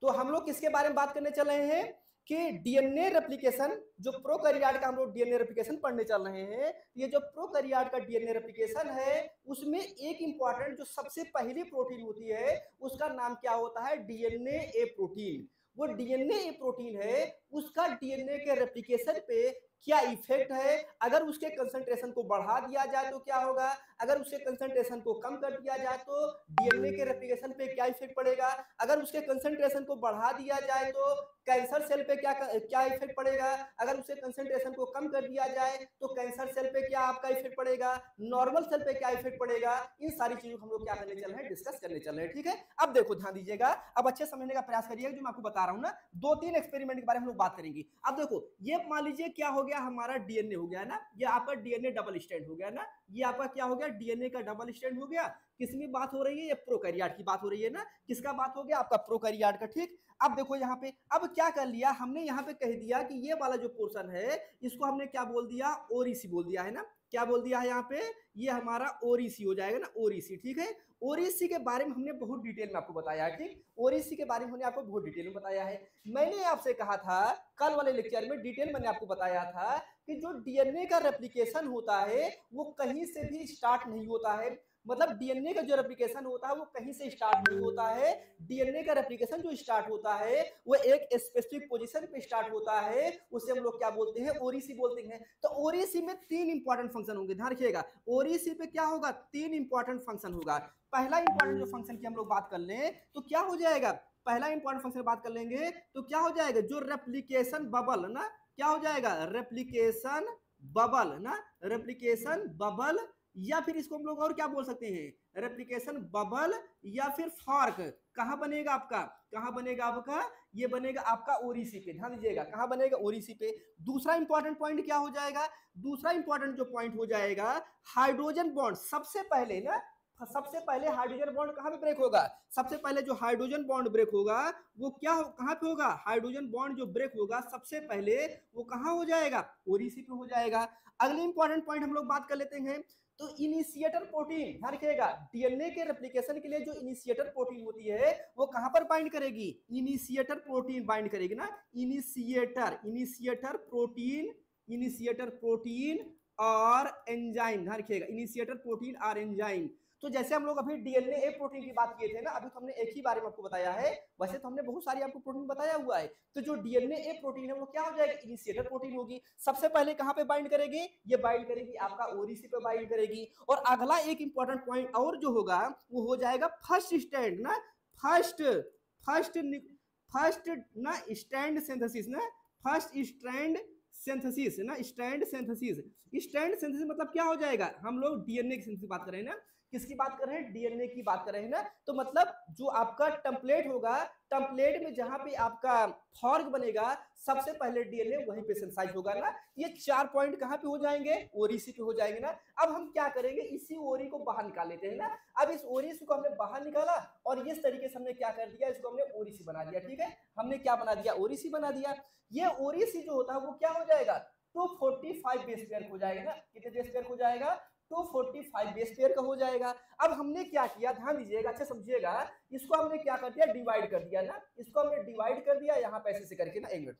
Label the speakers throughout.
Speaker 1: तो हम लोग किसके बारे में बात करने चल रहे हैं कि डीएनए रेप्लिकेशन, जो प्रोकैरियोट का हम लोग डीएनए रेप्लिकेशन पढ़ने चल रहे हैं। ये जो प्रोकैरियोट का डीएनए रेप्लिकेशन है उसमें एक इंपॉर्टेंट जो सबसे पहली प्रोटीन होती है उसका नाम क्या होता है, डीएनए ए प्रोटीन। वो डीएनए ए प्रोटीन है, उसका डीएनए के रेप्लिकेशन पे क्या इफेक्ट है, अगर उसके कंसंट्रेशन को बढ़ा दिया जाए तो क्या होगा, अगर उसके कंसंट्रेशन को कम कर दिया जाए तो डीएनए के रेप्लिकेशन पे क्या इफेक्ट पड़ेगा, अगर उसके कंसंट्रेशन को बढ़ा दिया जाए तो कैंसर सेल पे क्या इफेक्ट पड़ेगा, अगर उसके कंसंट्रेशन को कम कर दिया जाए तो कैंसर सेल पे क्या आपका इफेक्ट पड़ेगा, नॉर्मल सेल पे क्या इफेक्ट पड़ेगा। इन सारी चीजों को हम लोग क्या करने चल रहे हैं, डिस्कस करने चल रहे हैं। ठीक है, अब देखो ध्यान दीजिएगा, अब अच्छे समझने का प्रयास करिएगा जो मैं आपको बता रहा हूं ना, 2-3 एक्सपेरिमेंट के बारे में हम लोग बात करेंगे। अब देखो ये मान लीजिए क्या हो गया, हमारा डीएनए हो गया ना, ये आपका डीएनए डबल स्टैंड हो गया ना, ये आपका क्या हो गया, डीएनए का डबल स्टैंड हो गया। किसमें बात हो रही है, ये प्रोकैरियोट की बात हो रही है ना, किसका बात हो गया, आपका प्रोकैरियोट का। ठीक, अब देखो यहाँ पे अब क्या कर लिया हमने, यहाँ पे कह दिया कि ये वाला जो पोर्शन है इसको हमने क्या बोल दिया, ओरिसी बोल दिया है ना, क्या बोल दिया है यहाँ पे, ये हमारा ओरिसी हो जाएगा ना, ओरिसी। ठीक है, ओरिसी के बारे में हमने बहुत डिटेल में आपको बताया है। ठीक, ओरिसी के बारे में हमने आपको बहुत डिटेल में बताया है। मैंने आपसे कहा था कल वाले लेक्चर में, डिटेल मैंने आपको बताया था कि जो डीएनए का रेप्लिकेशन होता है वो कहीं से भी स्टार्ट नहीं होता है, मतलब डीएनए का जो रेप्लिकेशन होता है वो कहीं से स्टार्ट नहीं होता है। डीएनए का रेप्लिकेशन जो स्टार्ट होता है वो एक स्पेसिफिक पोजीशन पे स्टार्ट होता है, उसे हम लोग क्या बोलते हैं, ओरिसी बोलते हैं। तो ओरिसी में 3 इंपॉर्टेंट फंक्शन होंगे, ध्यान रखिएगा। ओरिसी पे क्या होगा, 3 इंपॉर्टेंट फंक्शन होगा। पहला इंपॉर्टेंट जो फंक्शन की हम लोग बात कर लें तो क्या हो जाएगा, पहला इंपॉर्टेंट फंक्शन बात कर लेंगे तो क्या हो जाएगा, जो रेप्लिकेशन बबल ना, क्या हो जाएगा, रेप्लिकेशन बबल ना, रेप्लिकेशन बबल, या फिर इसको हम लोग और क्या बोल सकते हैं, रेप्लिकेशन बबल या फिर फॉर्क। कहां बनेगा आपका, कहां बनेगा आपका, ये बनेगा आपका ओरिसी पे। ध्यान दीजिएगा कहां बनेगा, ओरिसी पे। दूसरा इंपॉर्टेंट पॉइंट क्या हो जाएगा, दूसरा इंपॉर्टेंट जो पॉइंट हो जाएगा, हाइड्रोजन बॉन्ड। सबसे पहले ना, सबसे पहले हाइड्रोजन बॉन्ड कहां पे ब्रेक होगा, सबसे पहले जो हाइड्रोजन बॉन्ड ब्रेक होगा वो क्या कहां पे होगा, हाइड्रोजन बॉन्ड जो ब्रेक होगा सबसे पहले वो कहां हो जाएगा, ओरिसी पे हो जाएगा। अगले इंपॉर्टेंट पॉइंट हम लोग बात कर लेते हैं, तो इनिशिएटर प्रोटीन, ध्यान रखिएगा, डीएनए के रेप्लिकेशन के लिए जो इनिशिएटर प्रोटीन होती है वो कहां पर बाइंड करेगी, इनिशिएटर प्रोटीन बाइंड करेगी ना, इनिशिएटर प्रोटीन, इनिशिएटर प्रोटीन और एंजाइम। ध्यान रखिएगा, इनिशिएटर प्रोटीन और एंजाइम। तो जैसे हम लोग अभी डीएनए ए प्रोटीन की बात किए थे ना, अभी तो हमने एक ही बारे में आपको बताया है, वैसे तो हमने बहुत सारी आपको प्रोटीन बताया हुआ है। तो जो डीएनए ए प्रोटीन है वो क्या हो जाएगा, इनिशिएटर प्रोटीन होगी। सबसे पहले कहां पे बाइंड करेगी, ये बाइंड करेगी आपका ओरिसी पे बाइंड करेगी। और अगला एक इंपॉर्टेंट पॉइंट और जो होगा वो हो जाएगा फर्स्ट स्टैंड ना, फर्स्ट फर्स्ट फर्स्ट ना स्टैंड सिंथेसिस ना, फर्स्ट स्ट्रैंड सिंथेसिस ना, स्टैंड सिंथेसिस। स्टैंड सिंथेसिस मतलब क्या हो जाएगा, हम लोग डीएनए की सिंथेसिस बात कर रहे हैं ना, किसकी बात कर रहे हैं, डीएनए की बात कर रहे हैं ना। तो मतलब जो आपका टेम्पलेट होगा, टेम्पलेट में जहां पे आपका फॉर्क बनेगा सबसे पहले डीएनए वहीं पे सिंथेसाइज होगा ना। ये 4 पॉइंट कहां पे हो जाएंगे, ओरिसी पे हो जाएंगे ना। अब हम क्या करेंगे, इसी ओरी को बाहर निकाल लेते हैं ना। अब इस ओरिसी को हमने बाहर निकाला और इस तरीके से हमने क्या कर दिया, इसको हमने ओरिसी बना दिया। ठीक है, हमने क्या बना दिया, ओरिसी बना दिया। ये ओरिसी जो होता है वो क्या हो जाएगा, 245 बेस पेयर हो जाएगा ना, कितने बेस पेयर हो जाएगा, 245 बेस पेयर का हो जाएगा। अब हमने क्या किया, ध्यान दीजिएगा, अच्छा समझिएगा, इसको हमने क्या कर दिया, डिवाइड कर दिया ना, इसको हमने डिवाइड कर दिया यहाँ पे ऐसे करके ना, एक मिनट,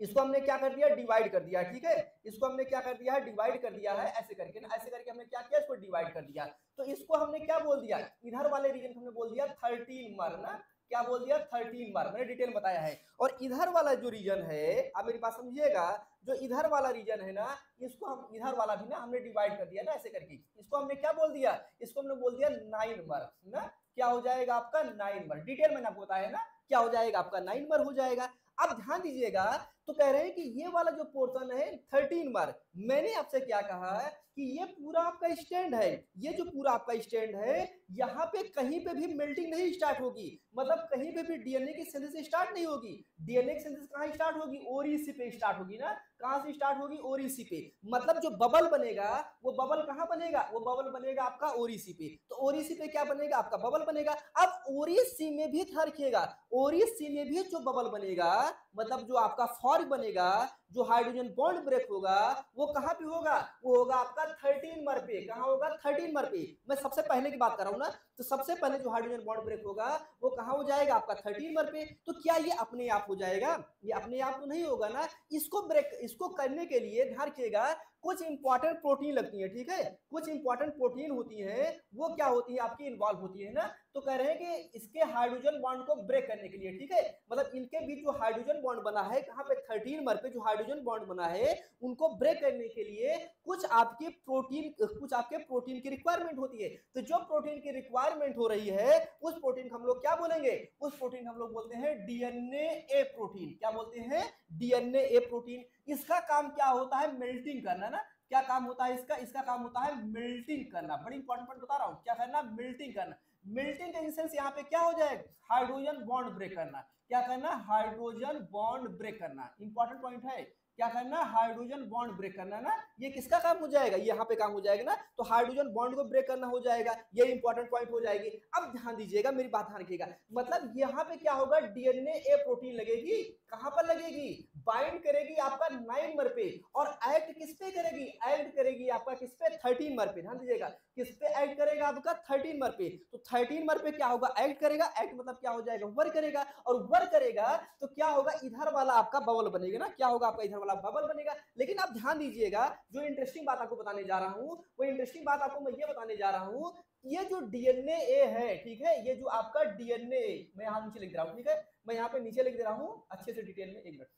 Speaker 1: इसको हमने क्या कर दिया, डिवाइड कर दिया। ठीक है, इसको हमने क्या कर दिया है, डिवाइड कर दिया है ऐसे करके ना, ऐसे करके हमने क्या किया, इसको डिवाइड कर दिया। तो इसको हमने क्या बोल दिया, इधर वाले रीजन को हमने बोल दिया 13 मर ना, क्या बोल दिया, 13 बार, मैंने डिटेल बताया है। और इधर वाला जो रीजन है, आप मेरी बात समझिएगा, जो इधर वाला रीजन है ना, इसको हम इधर वाला भी ना हमने डिवाइड कर दिया ना ऐसे करके, इसको हमने क्या बोल दिया, इसको हमने बोल दिया 9 बार ना, क्या हो जाएगा आपका 9 बार, डिटेल मैंने आपको बताया ना, क्या हो जाएगा आपका 9 बार हो जाएगा। अब ध्यान दीजिएगा, तो कह रहे हैं कि ये वाला जो पोर्शन है 13 बार, मैंने आपसे क्या कहा है कि ये पूरा आपका स्टैंड है, ये जो पूरा आपका स्टैंड है यहाँ पे कहीं पे भी मेल्टिंग नहीं स्टार्ट होगी, मतलब कहीं पे भी डीएनए की सिंथेसिस स्टार्ट नहीं होगी। डीएनए की सिंथेसिस कहां स्टार्ट होगी, ओरिसी पे स्टार्ट होगी ना, कहां से स्टार्ट होगी, ओरिसी पे। मतलब जो बबल बनेगा वो बबल कहां बनेगा, वो बबल बनेगा आपका ओरिसी पे। तो ओरिसी पे क्या बनेगा, आपका बबल बनेगा। अब ओरिसी में भी ध्यान रखिएगा, ओरिसी में भी जो बबल बनेगा, मतलब जो आपका फॉर्क बनेगा, जो हाइड्रोजन बॉन्ड ब्रेक होगा वो कहां पे होगा, वो होगा आपका 13 नंबर पे। कहां होगा, 13 नंबर पे। मैं सबसे पहले की बात कर रहा हूं ना, तो सबसे पहले जो हाइड्रोजन बॉन्ड ब्रेक होगा वो कहां हो जाएगा, आपका 13 नंबर पे। तो क्या ये अपने आप हो जाएगा, ये अपने आप तो नहीं होगा ना। इसको करने के लिए ध्यान रखिएगा, कुछ इंपॉर्टेंट प्रोटीन लगती है, ठीक है, कुछ इंपॉर्टेंट प्रोटीन होती है, वो क्या होती है आपकी, इन्वॉल्व होती है ना। तो कह रहे हैं कि इसके हाइड्रोजन बॉन्ड को ब्रेक करने के लिए, ठीक है, मतलब इनके बीच जो हाइड्रोजन बॉन्ड बना है कहां पे, 13 नंबर पे जो हाइड्रोजन बॉन्ड बना है उनको ब्रेक करने के लिए कुछ आपके प्रोटीन की रिक्वायरमेंट होती है। तो जो प्रोटीन की रिक्वायरमेंट हो रही है उस प्रोटीन को हम लोग क्या बोलेंगे, उस प्रोटीन को हम लोग बोलते हैं डीएनए ए प्रोटीन। क्या बोलते हैं, डीएनए ए प्रोटीन। इसका काम क्या होता है, मेल्टिंग करना ना। क्या काम होता है इसका काम होता है मेल्टिंग करना। बड़ी इंपॉर्टेंट पॉइंट बता रहा हूं, क्या करना, मेल्टिंग करना। मेल्टिंग का सेंस यहाँ पे क्या हो जाएगा, हाइड्रोजन बॉन्ड ब्रेक करना। क्या करना, हाइड्रोजन बॉन्ड ब्रेक करना। इंपॉर्टेंट पॉइंट है, क्या करना, हाइड्रोजन बॉन्ड ब्रेक करना ना। ये किसका काम हो जाएगा, यहाँ पे काम हो जाएगा ना, तो हाइड्रोजन बॉन्ड को ब्रेक करना हो जाएगा, ये इंपॉर्टेंट पॉइंट हो जाएगी। अब ध्यान दीजिएगा, मेरी बात ध्यान रखिएगा, मतलब यहाँ पे क्या होगा, डीएनए ए प्रोटीन लगेगी। कहां पर लगेगी, बाइंड करेगी आपका 9 नंबर पे, और एक्ट किस पे करेगी, एक्ट करेगी आपका किस पे, 13 नंबर पे। ध्यान दीजिएगा, किस पे एक्ट करेगा आपका, 13 नंबर पे। तो 13 नंबर पे क्या होगा, एक्ट करेगा। एक्ट मतलब क्या हो जाएगा, वर्क करेगा। और वर्क करेगा तो क्या होगा, इधर वाला आपका बबल बनेगा ना। क्या होगा आपका, इधर वाला बबल बनेगा। लेकिन आप ध्यान दीजिएगा, जो इंटरेस्टिंग बात आपको बताने जा रहा हूं, वो इंटरेस्टिंग बात आपको मैं ये बताने जा रहा हूं, ये जो डीएनए ए है, ठीक है, ये जो आपका डीएनए, मैं यहां नीचे लिख दे रहा हूं, ठीक है, मैं यहां पे नीचे लिख दे रहा हूं अच्छे से डिटेल में। एक मिनट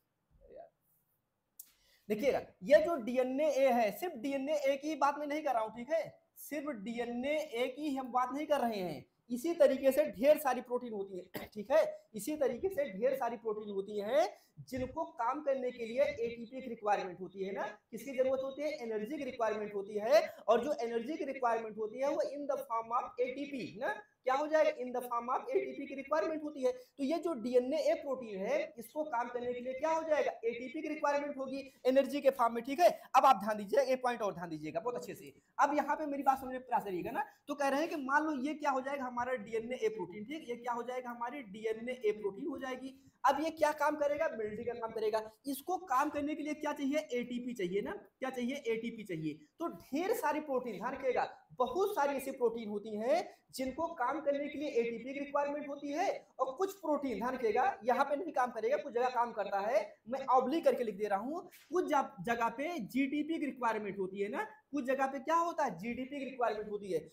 Speaker 1: देखिएगा, ये जो डीएनए ए है, सिर्फ डीएनए ए की बात मैं नहीं कर रहा हूं, ठीक है, सिर्फ डीएनए ए की हम बात नहीं कर रहे हैं। इसी तरीके से ढेर सारी प्रोटीन होती है, ठीक है, इसी तरीके से ढेर सारी प्रोटीन होती है जिनको काम करने के लिए एटीपी की रिक्वायरमेंट होती है ना। किसकी जरूरत होती है, एनर्जी की रिक्वायरमेंट होती है। और जो एनर्जी की रिक्वायरमेंट होती है वो in the form of ATP ना, क्या हो जाएगा, in the form of ATP की रिक्वायरमेंट होती है। तो ये जो डीएनए ए प्रोटीन है, इसको काम करने के लिए क्या हो जाएगा, एटीपी की रिक्वायरमेंट होगी एनर्जी के फॉर्म में, ठीक है। अब आप ध्यान दीजिए, एक पॉइंट और ध्यान दीजिएगा बहुत अच्छे से। अब यहाँ पे मेरी बात समझने का प्रयास करिएगा ना। तो कह रहे हैं कि मान लो ये क्या हो जाएगा, हमारा डीएनए ए प्रोटीन, ठीक, ये क्या हो जाएगा, हमारी डीएनए ए प्रोटीन हो जाएगी। अब ये क्या काम करेगा, मेल्टिंग का काम करेगा। इसको काम करने के लिए क्या चाहिए, एटीपी चाहिए ना, क्या चाहिए, एटीपी चाहिए। तो ढेर सारी प्रोटीन, ध्यान रखिएगा, बहुत सारी ऐसी प्रोटीन होती हैं जिनको काम करने के लिए एटीपी की रिक्वायरमेंट होती है। और कुछ प्रोटीन, ध्यान रखिएगा, यहाँ पे नहीं काम करेगा, कुछ जगह काम करता है, मैं ऑब्लिक करके लिख दे रहा हूं, कुछ जगह पे जीडीपी की रिक्वायरमेंट होती है ना, कुछ जगह पे क्या होता है, जीडीपी की रिक्वायरमेंट होती है।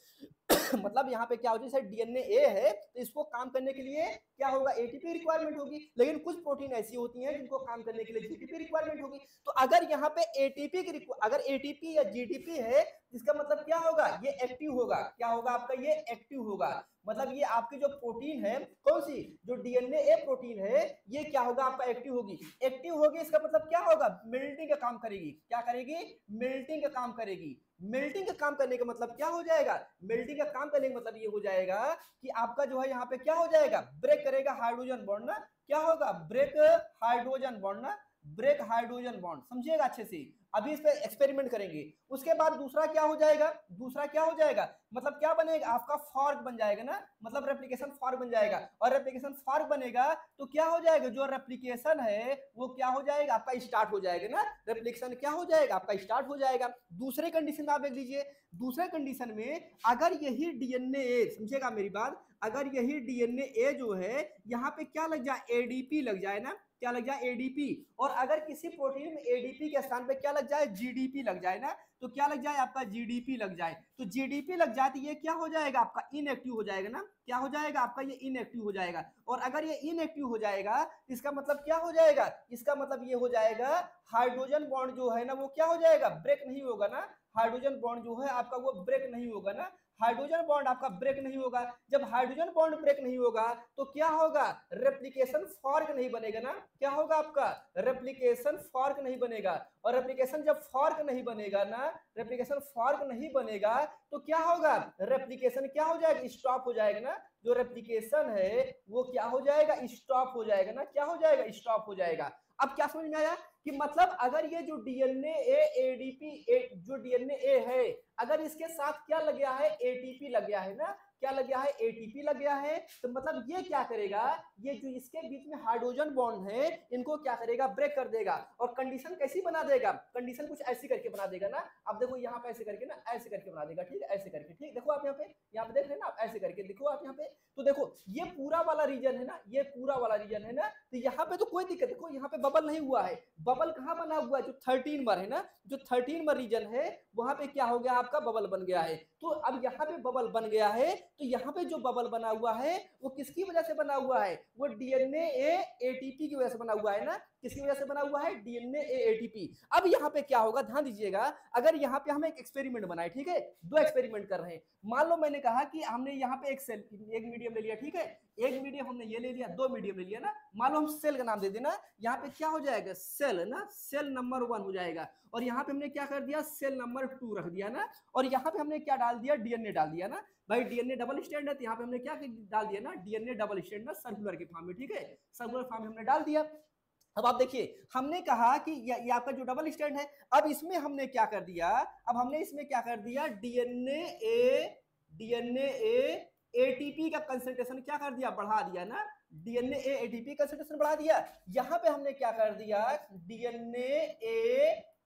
Speaker 1: मतलब यहाँ पे क्या होती है, डीएनए ए है तो इसको काम करने के लिए क्या होगा, एटीपी रिक्वायरमेंट होगी। लेकिन कुछ प्रोटीन ऐसी होती हैं जिनको काम करने के लिए जीडीपी रिक्वायरमेंट होगी। तो अगर यहाँ पे एटीपी की, अगर एटीपी या जीडीपी है, इसका मतलब क्या होगा, ये एक्टिव होगा। क्या होगा आपका, ये एक्टिव होगा। मतलब ये आपकी जो प्रोटीन है, कौन सी, जो डीएनए ए प्रोटीन है, ये क्या होगा आपका, एक्टिव होगी। एक्टिव होगी इसका मतलब क्या होगा, मेल्टिंग का काम करेगी। क्या करेगी, मेल्टिंग का काम करेगी। मेल्टिंग का काम करने का मतलब क्या हो जाएगा, मेल्टिंग का काम करने का मतलब ये हो जाएगा कि आपका जो है यहाँ पे क्या हो जाएगा, ब्रेक करेगा हाइड्रोजन बॉन्ड ना। क्या होगा, ब्रेक हाइड्रोजन बॉन्ड ना, ब्रेक हाइड्रोजन बॉन्ड। समझिएगा अच्छे से, अभी इस पे एक्सपेरिमेंट करेंगे। उसके बाद दूसरा क्या हो जाएगा, दूसरा क्या हो जाएगा, मतलब क्या बनेगा, आपका फॉर्क बन जाएगा ना, मतलब रेप्लिकेशन फॉर्क बन जाएगा। और रेप्लिकेशन फॉर्क बनेगा तो क्या हो जाएगा, जो रेप्लिकेशन है वो क्या हो जाएगा, आपका स्टार्ट हो जाएगा ना। रेप्लिकेशन क्या हो जाएगा, आपका स्टार्ट हो जाएगा। दूसरे कंडीशन आप देख लीजिए, दूसरे कंडीशन में अगर यही डीएनए ए, समझिएगा मेरी बात, अगर यही डीएनए ए जो है यहाँ पे क्या लग जाए, एडीपी लग जाए ना, क्या लग जाए, एडीपी। और अगर किसी प्रोटीन में एडीपी के स्थान पे क्या लग जाए, जीडीपी लग जाए ना, तो क्या लग जाए आपका, जीडीपी लग जाए। तो जीडीपी लग जाए तो ये क्या हो जाएगा आपका, इनएक्टिव हो जाएगा ना। क्या हो जाएगा आपका, ये इनएक्टिव हो जाएगा। और अगर ये इनएक्टिव हो जाएगा इसका मतलब क्या हो जाएगा, इसका मतलब ये हो जाएगा हाइड्रोजन बॉन्ड जो है ना वो क्या हो जाएगा, ब्रेक नहीं होगा ना। हाइड्रोजन बॉन्ड जो है आपका वो ब्रेक नहीं होगा ना, हाइड्रोजन बॉन्ड आपका ब्रेक नहीं होगा। जब हाइड्रोजन बॉन्ड ब्रेक नहीं होगा तो क्या होगा, रेप्लिकेशन फॉर्क नहीं बनेगा ना। क्या होगा आपका, रेप्लिकेशन फॉर्क नहीं बनेगा। और रेप्लिकेशन जब फॉर्क नहीं बनेगा ना, रेप्लिकेशन फॉर्क नहीं बनेगा तो क्या होगा, रेप्लिकेशन क्या हो जाएगा, स्टॉप हो जाएगा ना। जो रेप्लिकेशन है वो क्या हो जाएगा, स्टॉप हो जाएगा ना। क्या हो जाएगा, स्टॉप हो जाएगा। अब क्या समझ में आया कि मतलब अगर ये जो डीएनए ए एडीपी जो डीएनए ए है, अगर इसके साथ क्या लग गया है, एटीपी लग गया है ना, क्या लग गया है, एटीपी लग गया है। तो मतलब ये क्या करेगा, ये जो इसके बीच में हाइड्रोजन बॉन्ड है इनको क्या करेगा, ब्रेक कर देगा। और कंडीशन कैसी बना देगा, कंडीशन कुछ ऐसी करके बना देगा ना। अब देखो यहाँ पे ऐसे करके ना, ऐसे करके बना देगा, ठीक है, ऐसे करके, ठीक, देखो आप यहाँ पे देख रहे हैं ना, आप ऐसे करके देखो आप यहाँ पे। तो देखो ये पूरा वाला रीजन है ना, ये पूरा वाला रीजन है ना, तो यहाँ पे तो कोई दिक्कत, देखो यहाँ पे बबल नहीं हुआ है। बबल कहाँ बना हुआ है, जो 13 है ना, जो 13 रीजन है वहां पे क्या हो गया, आपका बबल बन गया है। तो अब यहाँ पे बबल बन गया है, तो यहाँ पे जो बबल बना हुआ है वो किसकी वजह से बना हुआ है, वो डीएनए एटीपी की वजह से बना हुआ है ना। किसकी वजह से बना हुआ है, डीएनए एटीपी। अब यहाँ पे क्या होगा, ध्यान दीजिएगा, अगर यहाँ पे हम एक एक्सपेरिमेंट बनाए, ठीक है, दो एक्सपेरिमेंट कर रहे हैं। मान लो मैंने कहा कि हमने यहाँ पे एक मीडियम ले लिया, ठीक है, एक मीडियम हमने ये ले लिया, दो मीडियम ले लिया ना। मान लो हम सेल का नाम दे देना, यहाँ पे क्या हो जाएगा, सेल ना, सेल नंबर 1 हो जाएगा। और यहाँ पे हमने क्या कर दिया, सेल नंबर 2 रख दिया ना। और यहाँ पे हमने क्या डाल दिया, डीएनए डाल दिया ना। भाई डीएनए डबल स्टैंड है, तो यहाँ पे हमने क्या डाल दिया ना, डीएनए डबल स्टैंड ना, सर्कुलर के फॉर्म में, ठीक है, सर्कुलर फॉर्म में हमने डाल दिया। अब आप देखिए, हमने कहा कि ये आपका जो डबल स्टैंड है, अब इसमें हमने क्या कर दिया, अब हमने इसमें क्या कर दिया, डीएनए एटीपी का कंसंट्रेशन क्या कर दिया, बढ़ा दिया ना। डीएनए एटीपी कंसंट्रेशन बढ़ा दिया। यहां पे हमने क्या कर दिया, डीएनए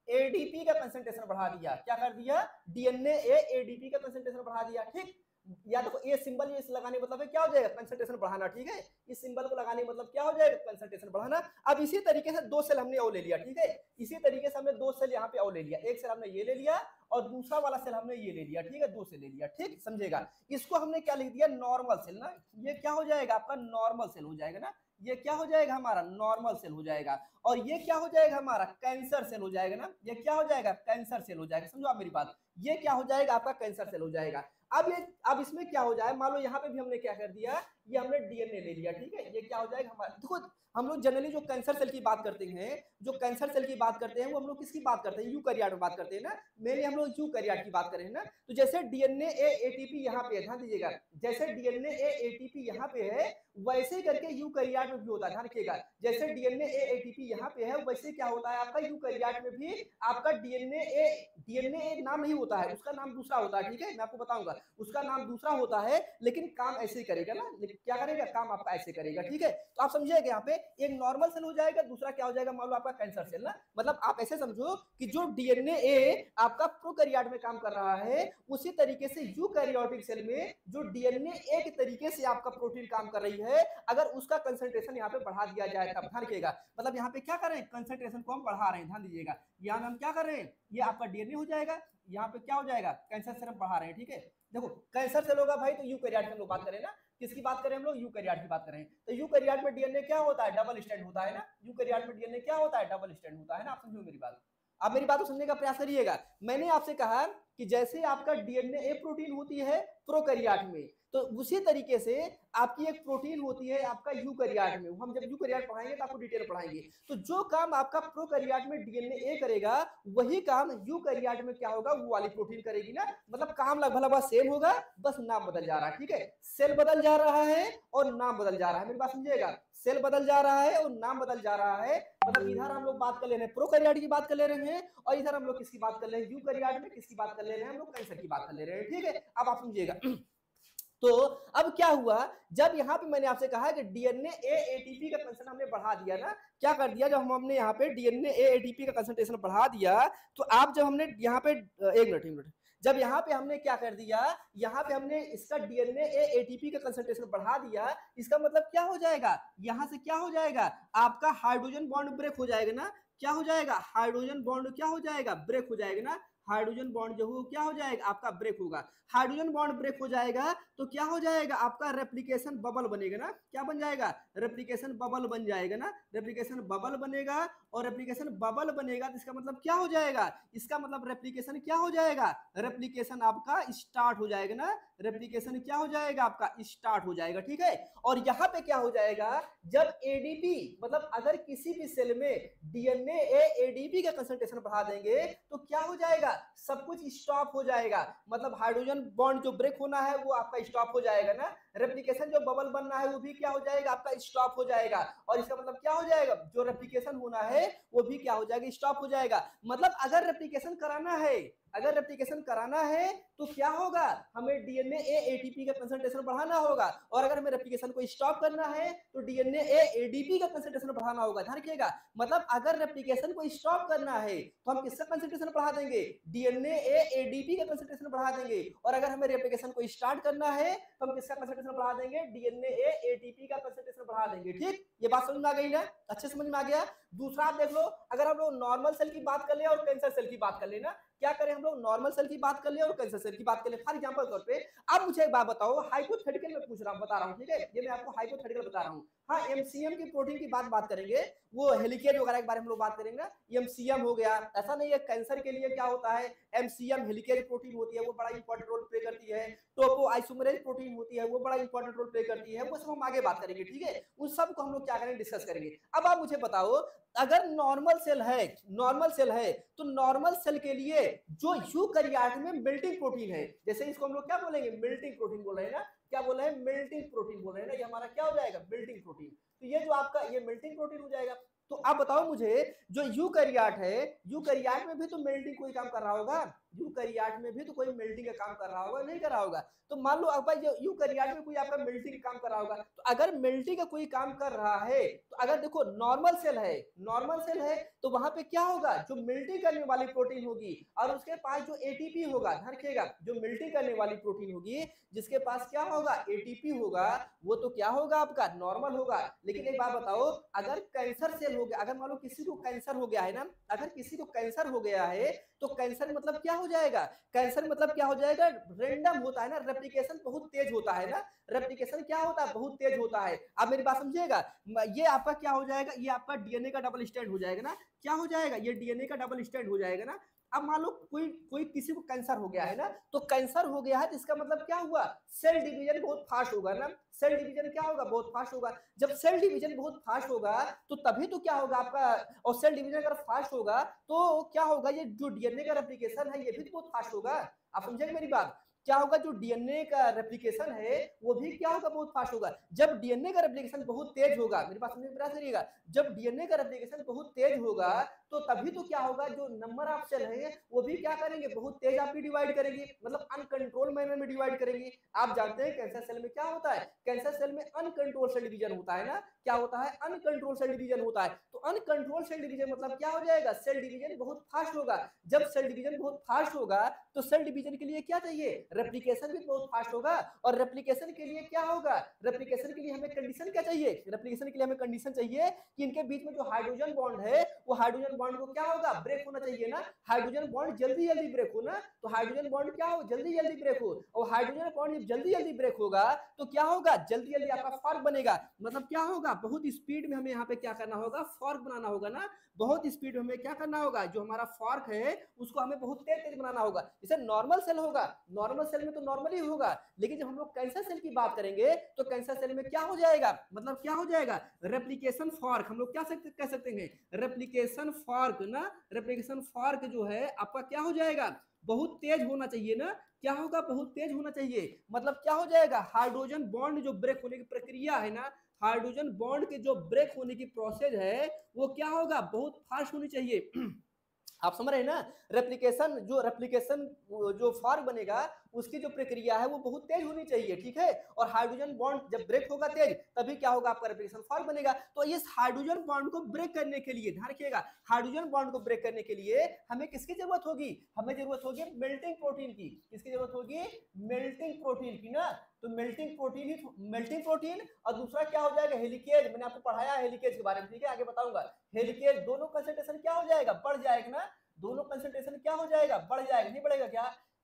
Speaker 1: एडीपी का कंसंट्रेशन बढ़ा दिया। क्या कर दिया, डीएनए एडीपी का कंसंट्रेशन बढ़ा दिया, ठीक। या देखो ये सिंबल ये लगाने मतलब है क्या हो जाएगा, कंसंट्रेशन बढ़ाना, ठीक है, इस सिंबल को लगाने मतलब क्या हो जाएगा, कंसंट्रेशन बढ़ाना। अब इसी तरीके से दो सेल हमने और ले लिया, ठीक है, इसी तरीके से हमने दो सेल यहाँ पे और ले लिया, एक सेल हमने ये ले लिया और दूसरा वाला सेल हमने ये ले लिया, ठीक है, दो सेल ले लिया, ठीक, समझेगा। इसको हमने क्या लिख दिया, नॉर्मल सेल ना। ये क्या हो जाएगा, आपका नॉर्मल सेल हो जाएगा ना। ये क्या हो जाएगा, हमारा नॉर्मल सेल हो जाएगा। और ये क्या हो जाएगा, हमारा कैंसर सेल हो जाएगा ना। ये क्या हो जाएगा, कैंसर सेल हो जाएगा, समझो आप मेरी बात। ये क्या हो जाएगा, आपका कैंसर सेल हो जाएगा। अब इसमें क्या हो जाए, मान लो यहाँ पे भी हमने क्या कर दिया, ये हमने डीएनए ले लिया, ठीक है, ये क्या हो जाएगा हमारा। देखो हम लोग जनरली जो कैंसर सेल की बात करते हैं, जो कैंसर सेल की बात करते हैं, वो हम लोग किसकी बात करते हैं, यूकैरियोट में बात करते हैं ना। मेनली हम लोग यूकैरियोट की बात करें ना। तो जैसे डीएनए एटीपी यहाँ पे है, ध्यान दीजिएगा, जैसे डीएनए एटीपी यहाँ पे है, वैसे ही करके यूकैरियोट में भी होता है, ध्यान रखिएगा। जैसे डीएनए एटीपी यहाँ पे है, वैसे क्या होता है आपका यूकैरियोट में भी, आपका डीएनए नाम नहीं होता है, उसका नाम दूसरा होता है, ठीक है, मैं आपको बताऊंगा, उसका नाम दूसरा होता है, लेकिन काम ऐसे ही करेगा ना। क्या करेगा, काम आपका ऐसे करेगा, ठीक है। तो आप समझिएगा, यहाँ पे एक नॉर्मल सेल हो जाएगा, दूसरा क्या हो जाएगा, मान लो आपका कैंसर सेल ना। मतलब आप ऐसे समझो कि जो डीएनए आपका प्रोकैरियोट में काम कर रहा है, उसी तरीके से यूकैरियोटिक सेल में जो डीएनए के तरीके से आपका प्रोटीन काम कर रही है, अगर उसका कंसंट्रेशन यहाँ पे बढ़ा दिया जाए तब, ध्यान रखिएगा। मतलब यहाँ पे क्या कर रहे हैं, कंसंट्रेशन को हम बढ़ा रहे हैं, ध्यान दीजिएगा। यहाँ हम क्या कर रहे हैं, ये आपका डीएनए हो जाएगा, यहाँ पे क्या हो जाएगा, कैंसर सेल हम बढ़ा रहे हैं, ठीक है। देखो कैंसर सेल होगा भाई, तो यूकैरियोट की हम लोग बात करें ना, किसकी बात करें हम लोग, यूकैरियोट की बात करें। तो यूकैरियोट में डीएनए क्या होता है, डबल स्टैंड होता है ना। यूकैरियोट में डीएनए क्या होता है, डबल स्टैंड होता है ना। आप समझो मेरी बात, आप मेरी बात को समझने का प्रयास करिएगा। मैंने आपसे कहा कि जैसे आपका डीएनए प्रोटीन होती है प्रोकैरियोट में, तो उसी तरीके से आपकी एक प्रोटीन होती है आपका यूकैरियोट में। हम जब यूकैरियोट पढ़ाएंगे तो आपको डिटेल पढ़ाएंगे। तो जो काम आपका प्रोकैरियोट में डीएनए करेगा, वही काम यूकैरियोट में क्या होगा, वो वाली प्रोटीन करेगी ना। मतलब काम लगभग सेम होगा, बस नाम बदल जा रहा है, ठीक है। सेल बदल जा रहा है और नाम बदल जा रहा है, मेरी बात समझिएगा। सेल बदल जा रहा है और नाम बदल जा रहा है। मतलब इधर हम लोग बात कर ले रहे हैं प्रोकैरियोट की बात कर ले रहे हैं, और इधर हम लोग किसकी बात कर रहे हैं, यूकैरियोट में किसकी बात कर ले रहे हैं, हम लोग कैंसर की बात कर ले रहे हैं, ठीक है। अब आप समझिएगा। तो अब क्या हुआ, जब यहाँ पे मैंने आपसे कहा कि डीएनए एटीपी का कंसंट्रेशन हमने बढ़ा दिया ना, क्या कर दिया, जब हमने यहाँ पे डीएनए एटीपी का कंसंट्रेशन बढ़ा दिया, तो आप जब हमने यहाँ पे एक मिनट, जब यहाँ पे हमने क्या कर दिया, यहाँ पे हमने इसका डीएनए एटीपी का कंसंट्रेशन बढ़ा दिया, इसका मतलब क्या हो जाएगा, यहाँ से क्या हो जाएगा, आपका हाइड्रोजन बॉन्ड ब्रेक हो जाएगा ना। क्या हो जाएगा, हाइड्रोजन बॉन्ड क्या हो जाएगा, ब्रेक हो जाएगा ना। हाइड्रोजन बॉन्ड जो हो क्या हो जाएगा, आपका ब्रेक होगा। हाइड्रोजन बॉन्ड ब्रेक हो जाएगा तो क्या हो जाएगा, आपका रेप्लिकेशन बबल बनेगा ना। क्या बन जाएगा, रेप्लिकेशन बबल बन जाएगा ना। रेप्लिकेशन बबल बनेगा, और रेप्लिकेशन बबल बनेगा तो इसका मतलब क्या हो जाएगा, इसका मतलब रेप्लिकेशन क्या हो जाएगा, रेप्लिकेशन आपका स्टार्ट हो जाएगा ना। रेप्लिकेशन क्या हो जाएगा, आपका स्टार्ट हो जाएगा, ठीक है। और यहाँ पे क्या हो जाएगा, जब एडीपी मतलब अगर किसी भी सेल में डीएनए एडीपी का कंसंट्रेशन बढ़ा देंगे तो क्या हो जाएगा, सब कुछ स्टॉप हो जाएगा। मतलब हाइड्रोजन बॉन्ड जो ब्रेक होना है वो आपका स्टॉप हो जाएगा ना। रेप्लिकेशन जो बबल बनना है वो भी क्या हो जाएगा, आपका स्टॉप हो जाएगा। और इसका मतलब क्या हो जाएगा, जो रेप्लिकेशन होना है वो भी क्या हो जाएगा, स्टॉप हो जाएगा। मतलब अगर रेप्लिकेशन कराना है अगर रेप्लिकेशन कराना है तो क्या होगा, हमें डीएनए ए एटीपी का कंसंट्रेशन बढ़ाना होगा, और अगर हमें रेप्लिकेशन को स्टॉप करना है तो डीएनए ए एडीपी का कंसंट्रेशन बढ़ाना होगा। ध्यान रखिएगा, मतलब अगर रेप्लिकेशन को स्टॉप करना है तो हम किसका कंसंट्रेशन बढ़ा देंगे, डीएनए ए एडीपी का कंसंट्रेशन बढ़ा देंगे, और अगर हमें रेप्लिकेशन को स्टार्ट करना है तो हम किसका कंसंट्रेशन बढ़ा देंगे, डीएनए ए एटीपी का कंसंट्रेशन बढ़ा देंगे। ठीक, ये बात समझ में आ गई ना, अच्छे समझ में आ गया। दूसरा आप देख लो, अगर हम लोग नॉर्मल सेल की बात कर ले और कैंसर सेल की बात कर लेना, क्या करें हम लोग, नॉर्मल सेल की बात कर ले और कैंसर सेल की बात कर ले। फॉर एग्जांपल तौर पे अब मुझे एक बात बताओ, हाइपोथेटिकल में पूछ रहा हूं, बता रहा हूं, ठीक है, ये मैं आपको हाइपोथेटिकल बता रहा हूं। हाँ, एमसीएम की प्रोटीन की बात करेंगे, वो हेलिकेज वगैरह के बारे में हम लोग बात करेंगे। एमसीएम हो गया, ऐसा नहीं है कैंसर के लिए क्या होता है, एमसीएम हेलिकेज प्रोटीन होती है, वो बड़ा इंपॉर्टेंट रोल प्ले करती है। टोपो आइसोमरेज प्रोटीन होती है, वो बड़ा इंपॉर्टेंट रोल प्ले करती है। वो सब हम आगे बात करेंगे, ठीक है, उन सब को हम लोग क्या करेंगे, डिस्कस करेंगे। अब आप मुझे बताओ, अगर नॉर्मल सेल है, तो नॉर्मल सेल के लिए जो यूकैरियोट में मिल्टिंग प्रोटीन है, जैसे इसको हम लोग क्या बोलेंगे, मिल्टिंग प्रोटीन बोल रहे हैं ना, क्या बोल रहे हैं, मिल्टिंग प्रोटीन बोल रहे हैं ना, ये हमारा क्या हो जाएगा, मिल्टिंग प्रोटीन। तो ये जो आपका ये मिल्टिंग प्रोटीन हो जाएगा। तो आप बताओ मुझे, जो यूकैरियोट है, यूकैरियोट में भी तो मेल्टिंग कोई काम कर रहा होगा, यूकैरियोट में भी तो कोई मेल्टिंग का काम कर रहा होगा, नहीं कर रहा होगा। तो मान लो अब भाई यूकैरियोट में कोई आपका मेल्टिंग का काम कर रहा होगा, तो अगर मेल्टिंग का कोई काम कर रहा है, तो अगर देखो नॉर्मल सेल है तो वहां पे क्या होगा, जो मेल्टिंग करने वाली प्रोटीन होगी और उसके पास जो एटीपी होगा, ध्यान रखिएगा, जो मेल्टिंग करने वाली प्रोटीन होगी जिसके पास क्या होगा, एटीपी होगा, वो तो क्या होगा आपका, नॉर्मल होगा। लेकिन एक बात बताओ, अगर कैंसर सेल हो गया, अगर मान लो किसी को कैंसर हो गया है ना, अगर किसी को कैंसर हो गया है तो कैंसर मतलब क्या हो जाएगा, कैंसर मतलब क्या हो जाएगा, रेंडम होता है ना, रेप्लिकेशन बहुत तेज होता है ना, रेप्लिकेशन क्या होता है, बहुत तेज होता है। आप मेरी बात समझिएगा, ये आपका क्या हो जाएगा, ये आपका डीएनए का डबल स्टैंड हो जाएगा ना, क्या हो जाएगा, ये डीएनए का डबल स्टैंड हो जाएगा ना। अब मान लो कोई कोई किसी को कैंसर हो गया है ना, तो कैंसर हो गया है तो इसका मतलब क्या हुआ, सेल डिवीजन बहुत फास्ट होगा ना, सेल डिवीजन क्या होगा, बहुत फास्ट होगा। जब सेल डिवीजन बहुत फास्ट होगा तो तभी तो क्या होगा आपका, और सेल डिवीजन अगर फास्ट होगा तो क्या होगा, ये जो डीएनए का रेप्लिकेशन है ये भी बहुत फास्ट होगा। आप समझेंगे मेरी बात, क्या होगा, जो डीएनए का रेप्लिकेशन है वो भी क्या होगा, बहुत फास्ट होगा। जब डीएनए का रेप्लिकेशन बहुत तेज होगा, मेरी बात समझ में प्रयास करिएगा, जब डीएनए का रेप्लिकेशन बहुत तेज होगा तो तभी तो क्या होगा, जो नंबर ऑफ सेल है वो भी क्या करेंगे, बहुत तेज आपकी डिवाइड करेंगे, मतलब अनकंट्रोल मैनर में डिवाइड करेंगे। आप जानते हैं कैंसर सेल में क्या होता है, कैंसर सेल में अनकंट्रोल सेल डिवीजन होता है ना, क्या होता है, अनकंट्रोल सेल डिवीजन होता है। तो अनकंट्रोल सेल डिवीजन मतलब क्या हो जाएगा, सेल डिवीजन बहुत फास्ट होगा। जब सेल डिवीजन बहुत फास्ट होगा तो सेल डिवीजन के लिए क्या चाहिए, रेप्लिकेशन भी बहुत फास्ट होगा, और रेप्लिकेशन के लिए क्या होगा, रेप्लिकेशन के लिए हमें कंडीशन क्या चाहिए, रेप्लिकेशन के लिए हमें कंडीशन चाहिए कि इनके बीच में जो हाइड्रोजन बॉन्ड है वो हाइड्रोजन बॉन्ड को क्या होगा, ब्रेक होना चाहिए ना, हाइड्रोजन बॉन्ड जल्दी जल्दी ब्रेक हो ना, तो हाइड्रोजन बॉन्ड क्या हो, जल्दी जल्दी ब्रेक हो, और हाइड्रोजन बॉन्ड जब जल्दी जल्दी ब्रेक होगा तो क्या होगा, जल्दी जल्दी आपका फॉर्क बनेगा, मतलब क्या होगा, बहुत स्पीड में हमें यहाँ पे क्या करना होगा, फॉर्क बनाना होगा ना, बहुत स्पीड में हमें क्या करना होगा, जो हमारा फॉर्क है उसको हमें बहुत तेज तेज बनाना होगा। जैसे नॉर्मल सेल होगा, नॉर्मल सेल में तो नॉर्मली होगा, लेकिन जब हम लोग कैंसर सेल की बात करेंगे तो कैंसर सेल में क्या हो जाएगा, मतलब क्या हो जाएगा, रेप्लिकेशन फॉर्क, हम लोग क्या कह सकते हैं, रेप्लिकेशन फॉर्क ना, रेप्लिकेशन फॉर्क जो है आपका क्या हो जाएगा, बहुत तेज होना चाहिए ना, क्या होगा, बहुत तेज होना चाहिए, मतलब क्या हो जाएगा, हाइड्रोजन बॉन्ड जो ब्रेक होने की प्रक्रिया है ना, हाइड्रोजन बॉन्ड के जो ब्रेक होने की प्रोसेस है वो क्या होगा, बहुत फास्ट होनी चाहिए। आप समझ रहे हैं ना, रेप्लिकेशन जो फॉर्क बनेगा उसकी जो प्रक्रिया है वो बहुत तेज होनी चाहिए, ठीक है, और हाइड्रोजन बॉन्ड जब ब्रेक होगा तेज तभी क्या होगा, आपका रेप्लिकेशन फॉर्क बनेगा। तो इस हाइड्रोजन बॉन्ड को ब्रेक करने के लिए, ध्यान रखिएगा, हाइड्रोजन बॉन्ड को ब्रेक करने के लिए हमें किसकी जरूरत होगी, हमें जरूरत होगी मेल्टिंग प्रोटीन की, किसकी जरूरत होगी, मेल्टिंग प्रोटीन की ना, तो मेल्टिंग प्रोटीन और दूसरा क्या हो जाएगा, हेलिकेज, मैंने आपको पढ़ाया हेलिकेज के बारे में, ठीक है, आगे बताऊंगा। हेलिकेज, दोनों कंसंट्रेशन क्या हो जाएगा, बढ़ जाएगा ना, दोनों कंसंट्रेशन क्या हो जाएगा, बढ़ जाएगा, नहीं बढ़ेगा क्या,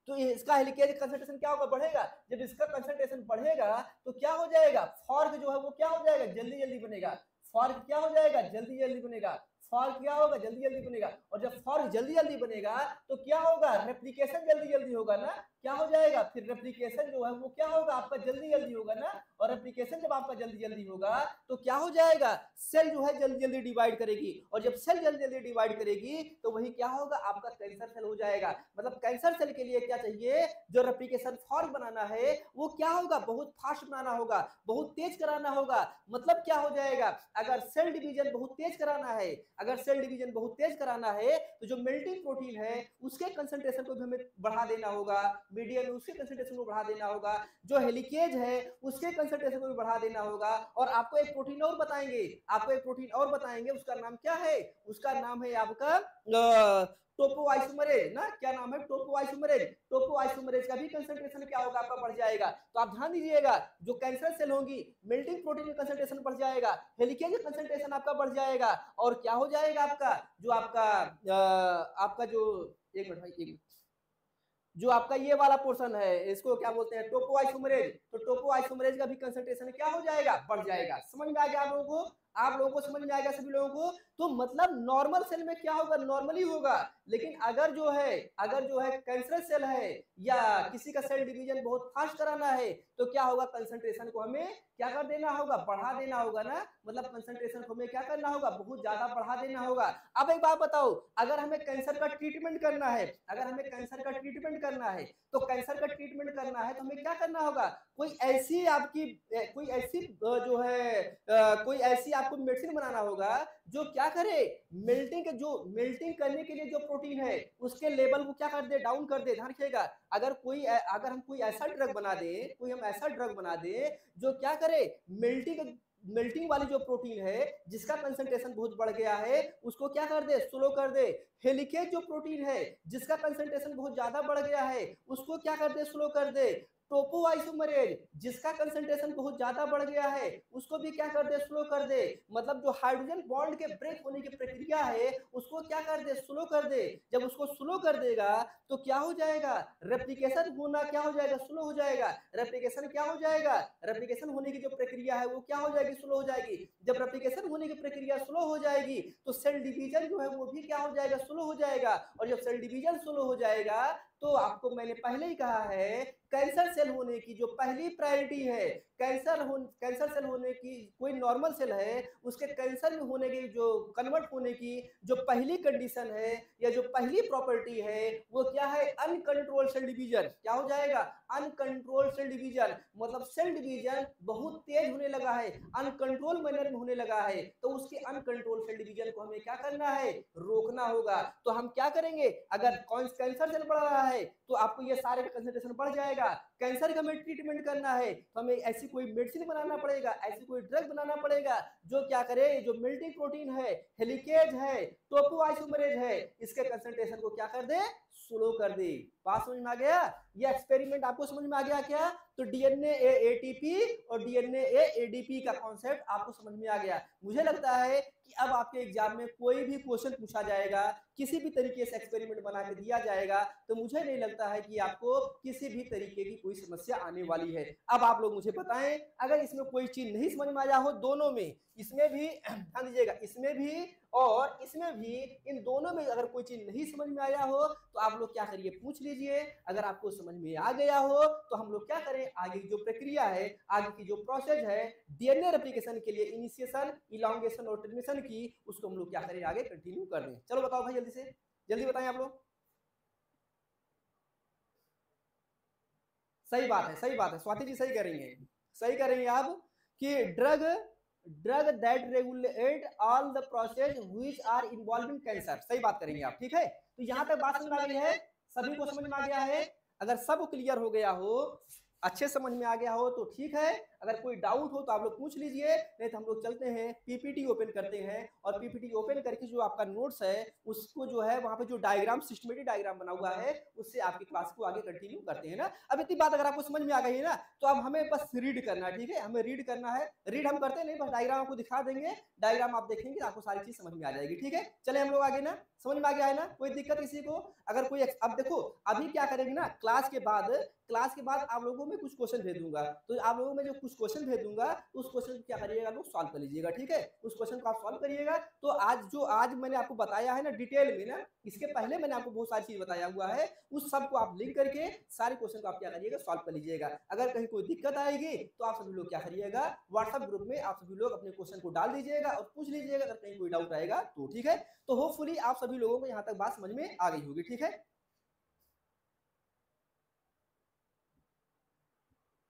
Speaker 1: तो इसका हेलिकेज कंसंट्रेशन क्या होगा, बढ़ेगा। जब इसका कंसंट्रेशन बढ़ेगा तो क्या हो जाएगा, फॉर्क जो है वो क्या हो जाएगा, जल्दी जल्दी बनेगा, फॉर्क क्या हो जाएगा, जल्दी जल्दी बनेगा, फॉर्क क्या होगा, जल्दी जल्दी बनेगा, और जब फॉर्क जल्दी जल्दी बनेगा तो क्या होगा, रेप्लिकेशन जल्दी जल्दी होगा ना, क्या हो जाएगा, फिर रेप्लिकेशन जो है वो क्या होगा आपका जल्दी जल्दी होगा ना, और रेप्लिकेशन जब आपका जल्दी जल्दी होगा तो क्या हो जाएगा, सेल जो है जल्दी जल्दी डिवाइड करेगी, और जब सेल जल्दी जल्दी डिवाइड करेगी तो वही क्या होगा आपका कैंसर सेल हो जाएगा। मतलब कैंसर सेल के लिए क्या चाहिए, जो रेप्लिकेशन फॉर्म बनाना है वो क्या होगा, बहुत फास्ट बनाना होगा, बहुत तेज कराना होगा। मतलब क्या हो जाएगा, अगर सेल डिवीजन बहुत तेज कराना है, अगर सेल डिवीजन बहुत तेज कराना है तो जो मेल्टिंग प्रोटीन है उसके कंसंट्रेशन को भी हमें बढ़ा देना होगा, मीडियम उसके कंसंट्रेशन को बढ़ा देना होगा, जो हेलिकेज है उसके कंसंट्रेशन को भी बढ़ा देना होगा। और आपको एक प्रोटीन और बताएंगे, आपको एक प्रोटीन और बताएंगे, उसका नाम क्या है, उसका नाम है आपका टोपोआइसोमरेज ना, क्या नाम है, टोपोआइसोमरेज। टोपोआइसोमरेज का भी कंसंट्रेशन क्या होगा आपका बढ़ जाएगा। तो आप ध्यान दीजिएगा, जो कैंसर सेल होंगी मेल्टिंग प्रोटीन का कंसंट्रेशन बढ़ जाएगा, हेलिकेज का कंसंट्रेशन आपका बढ़ जाएगा, और क्या हो जाएगा आपका जो आपका जो, एक मिनट भाई, एक मिनट, जो आपका ये वाला पोर्शन है इसको क्या बोलते हैं, टोपोआइसोमरेज। तो टोपोआइसोमरेज का भी कंसंट्रेशन क्या हो जाएगा, बढ़ जाएगा। समझ में आ गया आप लोगों को, आप लोगों को समझ में आएगा सभी लोगों को। तो मतलब नॉर्मल सेल में क्या होगा, नॉर्मली होगा, लेकिन अगर जो है कैंसर सेल है या किसी का सेल डिवीजन बहुत फास्ट कराना है तो क्या होगा, कंसंट्रेशन को हमें क्या कर देना होगा, बढ़ा देना होगा ना। मतलब कंसंट्रेशन को हमें क्या करना होगा, बहुत ज्यादा बढ़ा देना होगा। अब एक बात बताओ, अगर हमें कैंसर का ट्रीटमेंट करना है, अगर हमें कैंसर का ट्रीटमेंट करना है तो कैंसर का ट्रीटमेंट करना है तो हमें क्या करना होगा, कोई ऐसी आपकी कोई ऐसी जो है कोई ऐसी आपको मेडिसिन बनाना होगा जो क्या करे, मेल्टिंग करने के लिए जो प्रोटीन है उसके लेवल को क्या कर दे, डाउन कर दे। ध्यान रखिएगा, अगर हम कोई ऐसा ड्रग बना दे, कोई हम ऐसा ड्रग बना दे जो क्या करे, मेल्टिंग वाली जो प्रोटीन है जिसका कंसंट्रेशन बहुत बढ़ गया है उसको क्या कर दे, स्लो कर दे। हेलिकेज जो प्रोटीन है जिसका कंसंट्रेशन बहुत ज्यादा बढ़ गया है उसको क्या कर दे, स्लो कर दे। टोपोआइसोमरेज जिसका कंसंट्रेशन बहुत ज्यादा बढ़ गया है उसको भी क्या कर दे, स्लो कर दे। मतलब जो हाइड्रोजन बॉन्ड के ब्रेक होने की प्रक्रिया है उसको क्या कर दे, स्लो कर दे। जब उसको स्लो कर देगा तो क्या हो जाएगा, रेप्लिकेशन होना क्या हो जाएगा, स्लो हो जाएगा। रेप्लिकेशन क्या हो जाएगा, रेप्लिकेशन होने की जो प्रक्रिया है वो क्या हो जाएगी, स्लो हो जाएगी। जब रेप्लिकेशन होने की प्रक्रिया स्लो हो जाएगी तो सेल डिवीजन जो है वो भी क्या हो जाएगा, स्लो हो जाएगा। और जब सेल डिवीजन स्लो हो जाएगा तो आपको मैंने पहले ही कहा है, कैंसर सेल होने की जो पहली प्रायोरिटी है, कैंसर सेल होने की, कोई नॉर्मल सेल है उसके कैंसर में होने की जो कन्वर्ट होने की जो पहली कंडीशन है या जो पहली प्रॉपर्टी है वो क्या है, अनकंट्रोल्ड सेल डिवीजन। क्या हो जाएगा, अनकंट्रोल्ड सेल डिवीजन। मतलब सेल डिवीजन बहुत तेज होने लगा है, अनकंट्रोल मैनर में होने लगा है, तो उसके अनकंट्रोल सेल डिवीजन को हमें क्या करना है, रोकना होगा। तो हम क्या करेंगे, अगर कैंसर सेल बढ़ रहा है तो आपको ये सारे कंसंट्रेशन बढ़ जाएगा। कैंसर का हमें ट्रीटमेंट करना है तो हमें ऐसी कोई मेडिसिन बनाना पड़ेगा, ऐसी कोई ड्रग बनाना पड़ेगा जो क्या करे, जो मेल्टिंग प्रोटीन है, हेलिकेज है, टोपोआइसोमरेज है, इसके कंसंट्रेशन को क्या कर दे, स्लो कर दे। बात समझ में आ गया, ये एक्सपेरिमेंट आपको समझ में आ गया क्या। तो डीएनए एटीपी और डीएनए एडीपी का कॉन्सेप्ट आपको समझ में आ गया। मुझे लगता है कि अब आपके एग्जाम में कोई भी क्वेश्चन पूछा जाएगा, किसी भी तरीके से एक्सपेरिमेंट बना के दिया जाएगा, तो मुझे नहीं लगता है कि आपको किसी भी तरीके की कोई समस्या आने वाली है। अब आप लोग मुझे बताएं, अगर इसमें कोई चीज नहीं समझ में आया हो, दोनों में, इसमें भी ध्यान दीजिएगा, इसमें भी और इसमें भी, इन दोनों में अगर कोई चीज नहीं समझ में आया हो तो आप लोग क्या करिए, पूछ लीजिए। अगर आपको समझ में आ गया हो तो हम लोग क्या करें, आगे की जो प्रक्रिया है, आगे की जो प्रोसेस है डीएनए रेप्लिकेशन के लिए, इनिशिएशन, इलॉन्गेशन और टर्मिनेशन की, उसको हम लोग क्या करें, आगे कंटिन्यू कर दें। चलो बताओ भाई, जल्दी से जल्दी बताएं आप लोग। सही बात है, सही बात है, स्वाति जी सही करेंगे, सही करेंगे आप, कि drug that regulate all the process which are involve in cancer. सही बात करेंगे आप, ठीक है। तो यहां तक बात समझ में आ गई है, सभी को समझ में आ गया है। अगर सब क्लियर हो गया हो, अच्छे समझ में आ गया हो तो ठीक है। अगर कोई डाउट हो तो आप लोग पूछ लीजिए, नहीं तो हम लोग चलते हैं पीपीटी ओपन करते हैं, और पीपीटी ओपन करके जो आपका नोट्स है उसको जो है वहां पे जो डायग्राम, सिस्टमेटिक डायग्राम बना हुआ है उससे आपकी क्लास को आगे कंटिन्यू करते हैं ना। अब इतनी बात अगर आपको समझ में आ गई है ना, तो अब हमें बस रीड करना है, ठीक है, हमें रीड करना है। रीड हम करते नहीं, बस डायग्राम आपको दिखा देंगे, डायग्राम आप देखेंगे आपको सारी चीज समझ में आ जाएगी, ठीक है। चले हम लोग आगे ना, समझ में आ गया है ना, कोई दिक्कत किसी को। अगर कोई, अब देखो अभी क्या करेंगे ना, क्लास के बाद क्लास के बाद आप लोगों में कुछ क्वेश्चन भेज दूंगा, तो आप लोगों में जो कुछ क्वेश्चन भेज दूंगा उस क्वेश्चन को क्या करिएगा लोग, सॉल्व कर लीजिएगा, ठीक है। उस क्वेश्चन को आप सॉल्व करिएगा। तो आज मैंने आपको बताया है ना डिटेल में ना, इसके पहले मैंने आपको बहुत सारी चीज बताया हुआ है, उस सब को आप लिंक करके सारे क्वेश्चन को आप क्या करिएगा, सॉल्व कर लीजिएगा। अगर कहीं कोई दिक्कत आएगी तो आप सभी लोग क्या करिएगा, व्हाट्सएप ग्रुप में आप सभी लोग अपने क्वेश्चन को डाल दीजिएगा और पूछ लीजिएगा, अगर कहीं कोई डाउट आएगा तो, ठीक है। तो होपफुली आप सभी लोगों को यहाँ तक बात समझ में आ गई होगी, ठीक है।